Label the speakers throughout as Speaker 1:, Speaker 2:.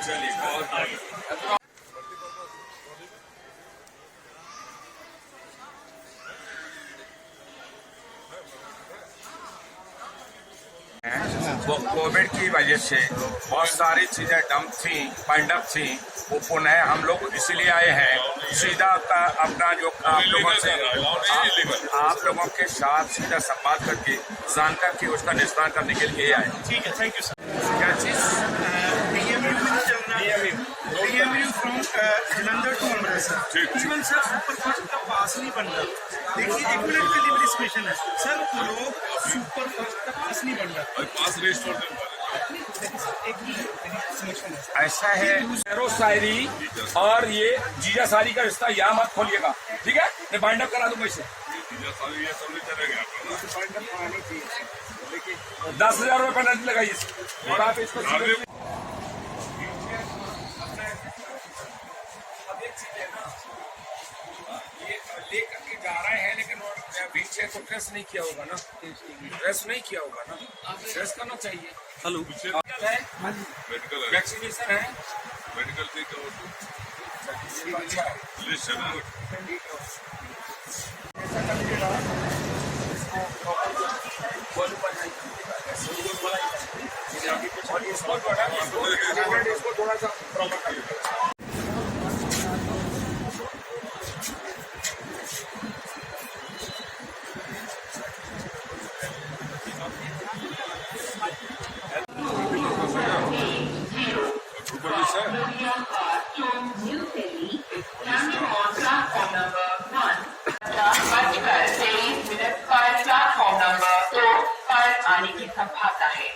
Speaker 1: चलिए बहुत बढ़िया। वो कोविड की वजह से बहुत सारी चीजें डंप थी, पैंडअप थी, वो पुनः हम लोग इसीलिए आए हैं सीधा अपना जो आप लोगों से आप लोगों के साथ सीधा संवाद करके जानकर के उसका निस्तार करने के लिए आए।
Speaker 2: ठीक है, थैंक यू सर।
Speaker 1: क्या चीज
Speaker 2: DMU from Jalandhar to Amritsar. Even sir superfast का पास नहीं बन रहा। देखिए, एक मिनट के लिए मेरी स्टेशन है सर, लोग सुपरफास्ट का पास नहीं बन रहा।
Speaker 1: पास रेस्टोर
Speaker 3: ऐसा है शेरो शायरी और ये जीजा सारी का रिश्ता यहाँ मत खोलिएगा, ठीक है? मैं बाइंड अप करा दूंगा इसे। 10,000 रुपये पेनल्टी लगाइए और आप इसको लेकर के जा रहे हैं, लेकिन पीछे तो प्रेस नहीं किया होगा ना, प्रेस नहीं किया होगा ना, प्रेस करना चाहिए।
Speaker 2: हेलो,
Speaker 1: मेडिकल
Speaker 3: वैक्सीनेशन है,
Speaker 1: मेडिकल ठीक
Speaker 3: अच्छा है। इसको थोड़ा सा प्रॉपर कर
Speaker 4: प्लेटफॉर्म नंबर 2 पर आने की संभावना है।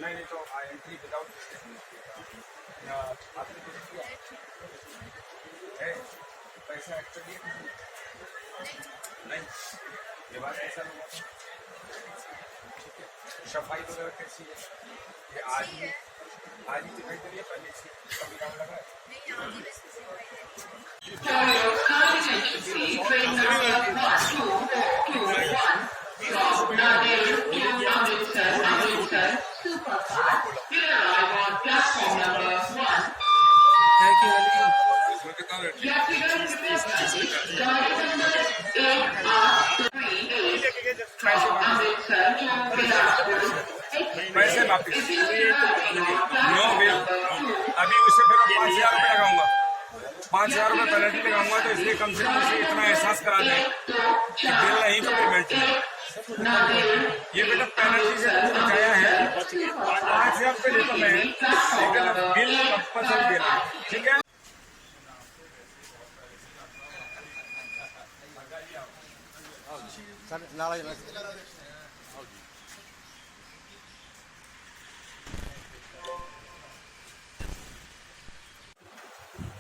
Speaker 3: नहीं तो एंट्री विदाउट पैसा एक्चुअली नहीं, ये बात ऐसा नहीं। सफाई वगैरह कैसी है? ये आज ही दिखाई दे रही है, पहले से कभी काम लगा है। पैसे वापिस नो बिल। अभी उसे फिर 5,000 रुपये लगाऊंगा, 5,000 रुपये पेनल्टी लगाऊंगा, तो इसलिए कम से कम उसे इतना एहसास करा दें कि बिल नहीं तो पेमेंट है। ये बेटा पेनल्टी से बचाया है, 5,000 रुपये लेता मैं, लेकिन बिल कंपल्सरी देना, ठीक है?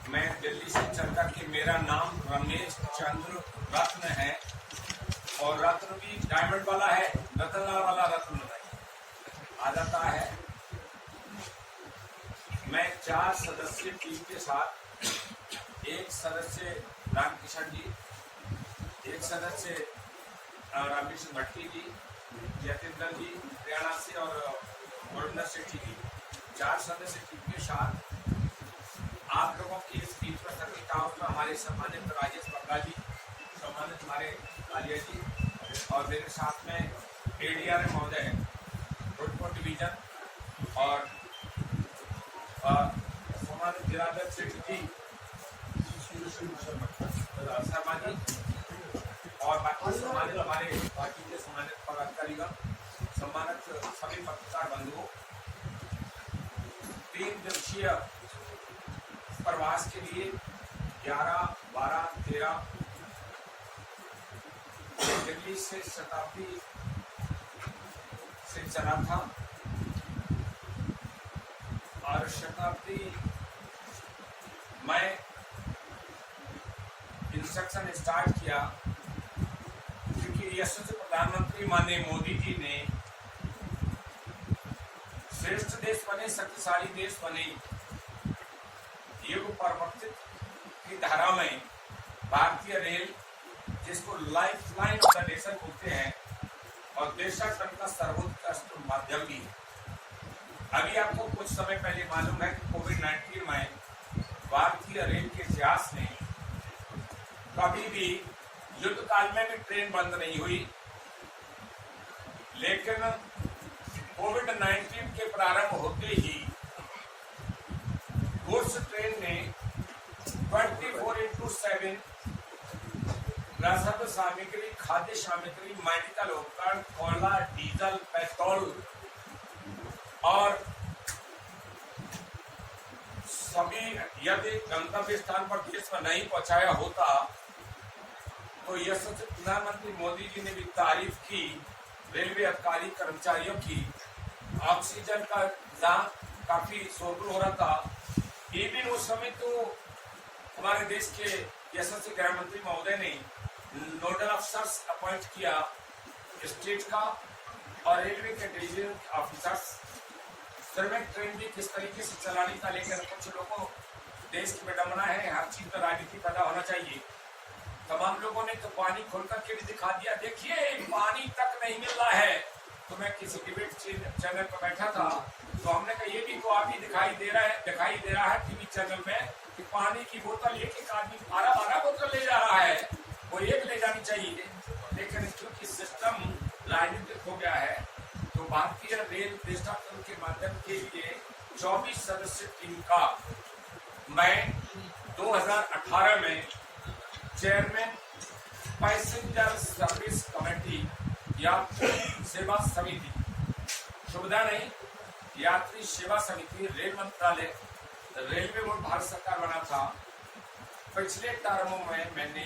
Speaker 3: मैं दिल्ली से चल कर के, मेरा नाम रमेश चंद्र रत्न है और रत्न भी डायमंड वाला है, रतन वाला रत्न नहीं आ जाता है। मैं 4 सदस्यीय टीम के साथ, एक सदस्य रामकिशन जी, एक सदस्य रामकिशन भट्टी जी, जतिंदर जी हरियाणा से और वरुण सेठी जी, 4 सदस्य टीम के साथ आप लोगों की इस बीच पर सर्विकाओं हमारे सम्मानित राजेश बंगा जी, सम्मानित हमारे आलिया जी और मेरे साथ में ADR महोदय रोडकोट डिवीजन और सम्मानित जिलाध्यक्ष सेठी जी शर्मा जी और बाकी सम्मानित हमारे पार्टी के सम्मानित पदाधिकारीगण, सम्मानित सभी पत्रकार बंधुओं, 3 दिवसीय प्रवास के लिए 11, 12, 13 दिल्ली से शताब्दी से चला था और शताब्दी मैं इंस्ट्रक्शन स्टार्ट किया क्योंकि यशस्वी प्रधानमंत्री माननीय मोदी जी ने श्रेष्ठ देश बने, शक्तिशाली देश बने, युग परिवर्तित की धारा में भारतीय रेल, जिसको life line of the nation बोलते हैं, और देशाटन का सर्वोत्कृष्ट माध्यम भी है। अभी आपको कुछ समय पहले मालूम है कि कोविड-19 में भारतीय रेल के इतिहास में कभी भी युद्ध काल में भी ट्रेन बंद नहीं हुई, लेकिन कोविड-19 के प्रारंभ होते ही गुड्स ट्रेन ने 24/7 रसद सामग्री, खाद्य सामग्री, मेडिकल उपकरण, कोयला, डीजल, पेट्रोल और सभी यदि गंतव्य स्थान पर देश में नहीं पहुंचाया होता तो यशस्वी प्रधानमंत्री मोदी जी ने भी तारीफ की रेलवे अधिकारी कर्मचारियों की। ऑक्सीजन का दाम काफी शोरगुल हो रहा था। इवन उस समय तो हमारे देश के यशस्वी गृह मंत्री महोदय ने नोडल अफसर्स अपॉइंट किया स्टेट का और रेलवे के डिवीजन ऑफिसर्स। श्रमिक ट्रेन भी किस तरीके से चलाने का लेकर कुछ लोगों देश की विडंबना है, हर चीज पर राजनीति पैदा होना चाहिए। तमाम लोगों ने तो पानी खोल करके भी दिखा दिया, देखिए पानी तक नहीं मिल रहा है। तो मैं किसी डिबेट चैनल पर बैठा था तो हमने कहा ये भी तो आप ही दिखाई दे रहा है टीवी चैनल में कि पानी की बोतल एक आदमी 12 बोतल ले जा रहा है, वो एक ले जानी चाहिए। लेकिन क्योंकि सिस्टम राजनीतिक हो गया है तो भारतीय रेल देशाटन के माध्यम के लिए 24 सदस्य टीम का मैं 2018 में चेयरमैन पैसेंजर सर्विस कमेटी यात्री सेवा समिति, सुविधा नहीं यात्री सेवा समिति, रेल मंत्रालय, रेलवे बोर्ड भारत सरकार बना था। पिछले टर्मों में मैंने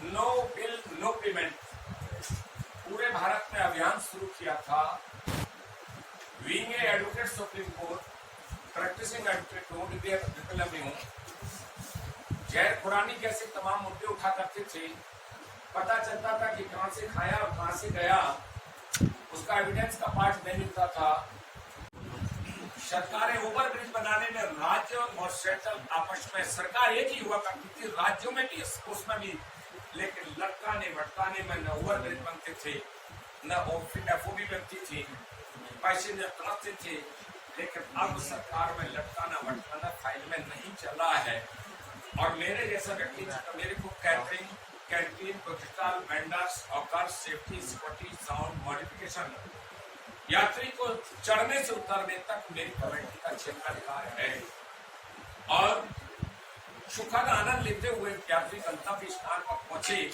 Speaker 3: नो बिल नो पेमेंट पूरे भारत में अभियान शुरू किया था। Being a advocate supreme court, practising advocate हूँ, विकलम में हूँ। जहर खुरानी जैसे तमाम मुद्दे उठा करते थे, पता चलता था कि कहां से खाया और कहां से गया, उसका एविडेंस का पार्ट नहीं मिलता था। सरकारें ओवर ब्रिज बनाने में राज्य और सेंट्रल आपस में सरकार एक ही हुआ करती थी, राज्यों में भी उसमें भी, लेकिन लटकाने भटकाने में न ओवर ब्रिज बनते थे न ओफी बनती थी, पैसेंजर तरसते थे। लेकिन अब सरकार में लटकाना भटकाना फाइल में नहीं चला है। और मेरे जैसा व्यक्ति मेरे को कैटरिंग, कैंटीन, प्रोटोकॉल, वेंडर्स, औकात, सेफ्टी, सिक्योरिटी, साउंड मॉडिफिकेशन, यात्री को चढ़ने से उतरने तक मेरी कमेटी का क्षेत्राधिकार है। और सुखद आनंद लेते हुए यात्री गंतव्य स्थान पर पहुंचे,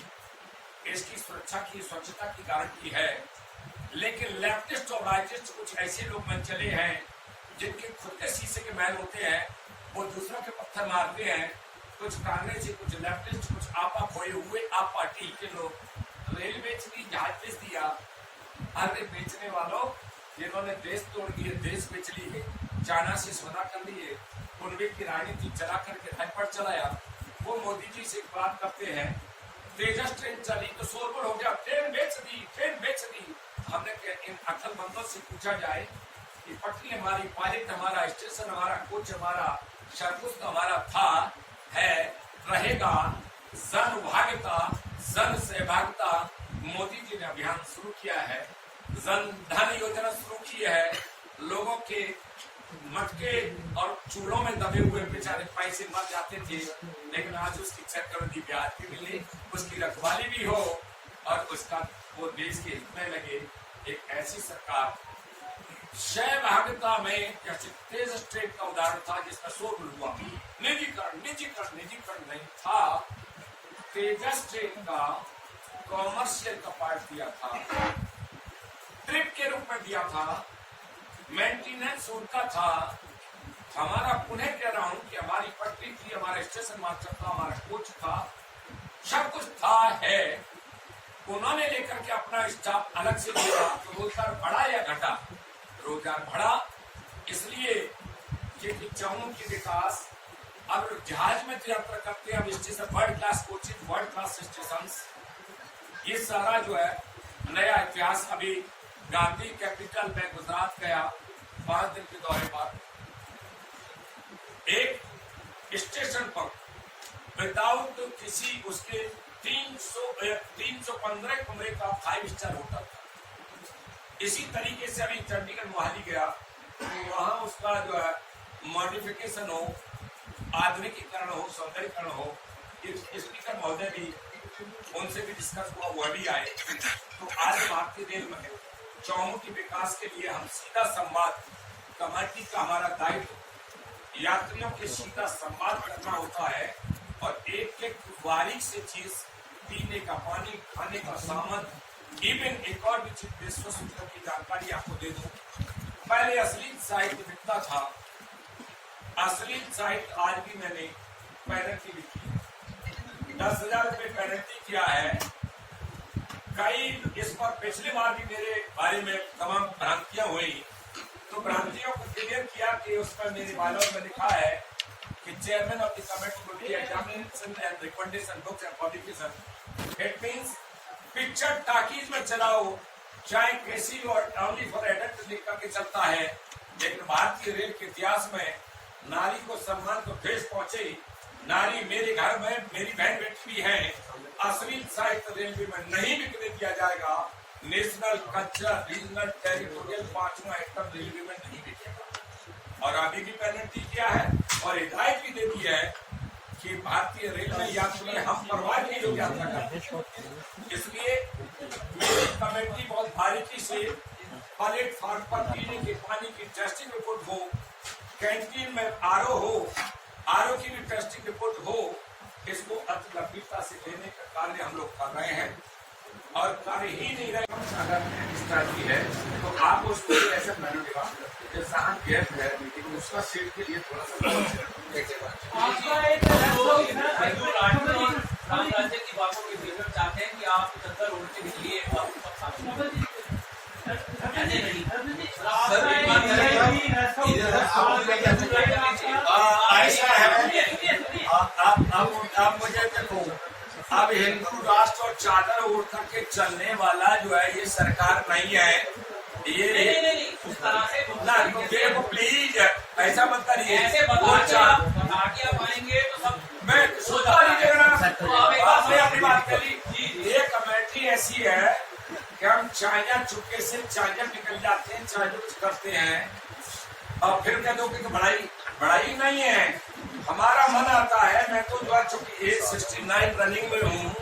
Speaker 3: इसकी सुरक्षा की, स्वच्छता की गारंटी है। लेकिन लेफ्टिस्ट और राइटिस्ट कुछ ऐसे लोग मन चले हैं जिनके खुद के शीशे के महल होते हैं, वो दूसरों के पत्थर मारते हैं। कुछ कांग्रेसी, कुछ लेफ्टिस्ट, कुछ आपा खोए हुए आप पार्टी के लोग रेल बेच दी, जहाज बेच दिया। अरे बेचने वालों, जिन्होंने देश तोड़ दिए, देश बेच लिए, चाइना से सौदा कर लिए, कुनबे की राजनीति चला करके घर पर चलाया, वो मोदी जी से एक बात करते हैं, तेजस ट्रेन चली तो शोरगुल हो गया, ट्रेन बेच दी, ट्रेन बेच दी। हमने इन अक्लमंदों से पूछा जाए कि पटरी हमारी, पायलट हमारा, स्टेशन हमारा, कोच हमारा, सर्कुस हमारा था, है, रहेगा। जन भाग्यता, जन सहभागिता, मोदी जी ने अभियान शुरू किया है, जन धन योजना शुरू की है। लोगों के मटके और चूल्हों में दबे हुए बेचारे पैसे मर जाते थे, लेकिन आज उसकी चक्रवृद्धि ब्याज भी मिले, उसकी रखवाली भी हो और उसका वो देश के हित में लगे। एक ऐसी सरकार सहभागिता में जैसे तेजस ट्रेन का उदाहरण था जिसका शोरगुल हुआ, निजीकरण नहीं था। तेजस ट्रेन का कॉमर्शियल का पार्ट दिया था, ट्रिप के रूप में दिया था, मेंटेनेंस उनका था। हमारा पुनः कह रहा हूं कि हमारी पटरी थी, हमारा स्टेशन मास्टर था, हमारा कोच था, सब कुछ था है। उन्होंने लेकर के अपना स्टाफ अलग से दिया तो रोजगार बढ़ा या घटा? रोजगार बढ़ा, इसलिए कि चाहूं कि विकास। अब जहाज में यात्रा करते हैं, अब station world class coaching, world class station, ये सारा जो है नया इतिहास। अभी गांधी कैपिटल में गुजरात गया 5 दिन के दौरे पर, एक स्टेशन पर विदाउट किसी उसके 315 कमरे का 5 स्टार होटल था। इसी तरीके से अभी चंडीगढ़ मोहाली गया, वहां उसका जो है मॉडिफिकेशन हो, आधुनिकीकरण हो, सौंदर्यीकरण हो। स्पीकर महोदय भी, उनसे भी डिस्कस हुआ, वह भी आए। तो आज भारतीय रेल में चौमुखी विकास के लिए हम सीधा संवाद, कमेटी का हमारा दायित्व यात्रियों के सीधा संवाद करना होता है और एक एक बारीक से चीज, पीने का पानी, खाने का सामान, इवन एक और भी चीज विश्व सूचना की जानकारी आपको दे दूं। पहले अश्लील साहित्य मिलता था, अश्लील साहित्य आज भी मैंने पेनल्टी भी की, 10,000 रुपये पेनल्टी किया है। कई इस पर पिछली बार भी मेरे बारे में तमाम भ्रांतियां हुई, तो भ्रांतियों को क्लियर किया कि उस पर मेरे बायलॉज में लिखा है कि chairman of the committee will be examination and recommendation books and publication. It means picture talkies में चलाओ, चाहे कैसी और ओनली फॉर एडल्ट लिख करके चलता है, लेकिन भारतीय रेल के इतिहास में नारी को सम्मान तो ठेस पहुंचे। नारी मेरे घर में मेरी बहन बेटी भी है। अश्लील साहित्य रेलवे में नहीं बिकने दिया जाएगा। नेशनल, कल्चरल, रीजनल, टेरिटोरियल 5वां आइटम रेलवे में नहीं बिकेगा। और अभी भी पेनल्टी किया है और हिदायत भी दे दी है कि भारतीय रेल में यात्री हम परवाह की लोग यात्रा करते हैं। इसलिए मेरी कमेटी बहुत बारीकी से प्लेटफॉर्म पर पीने के पानी की टेस्टिंग रिपोर्ट हो, कैंटीन में आरओ हो, आरओ की भी टेस्टिंग रिपोर्ट हो, इसको अति गंभीरता से लेने का कार्य हम लोग कर रहे हैं। और कार्य ही नहीं रहे, अगर स्ट्रैटेजी है तो आप उसको ऐसे बनाएंगे जैसा हम गेस्ट है मीटिंग, उसका सीट के लिए थोड़ा सा
Speaker 5: राज्य की बातों के विवरण चाहते हैं कि आप चंद्र रोड के लिए
Speaker 3: ऐसा है। आप मुझे देखो, अब हिंदू राष्ट्र और चादर ओढ़ करके चलने वाला जो है ये सरकार नहीं है। ये ना देखो प्लीज ऐसा मत करिए।
Speaker 5: ऐसे बता पाएंगे तो सब
Speaker 3: मैं सोचा नहीं, आपने अपनी बात करी। ये कमेटी ऐसी है कि हम चाइना चुपके से चाइना निकल जाते हैं, चाइना कुछ करते हैं और फिर कह दो कि बड़ाई नहीं है। हमारा मन आता है, मैं तो जो है चूंकि एज 69 रनिंग में हूँ,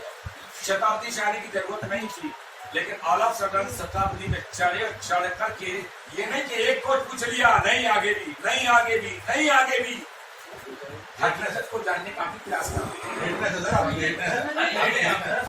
Speaker 3: शताब्दी से आने की जरूरत नहीं थी, लेकिन ऑल ऑफ सडन शताब्दी में चढ़ करके ये नहीं कि एक कोच पूछ लिया, नहीं आगे भी, नहीं आगे भी, नहीं आगे भी, हर नजर को जानने का भी प्रयास करते हैं।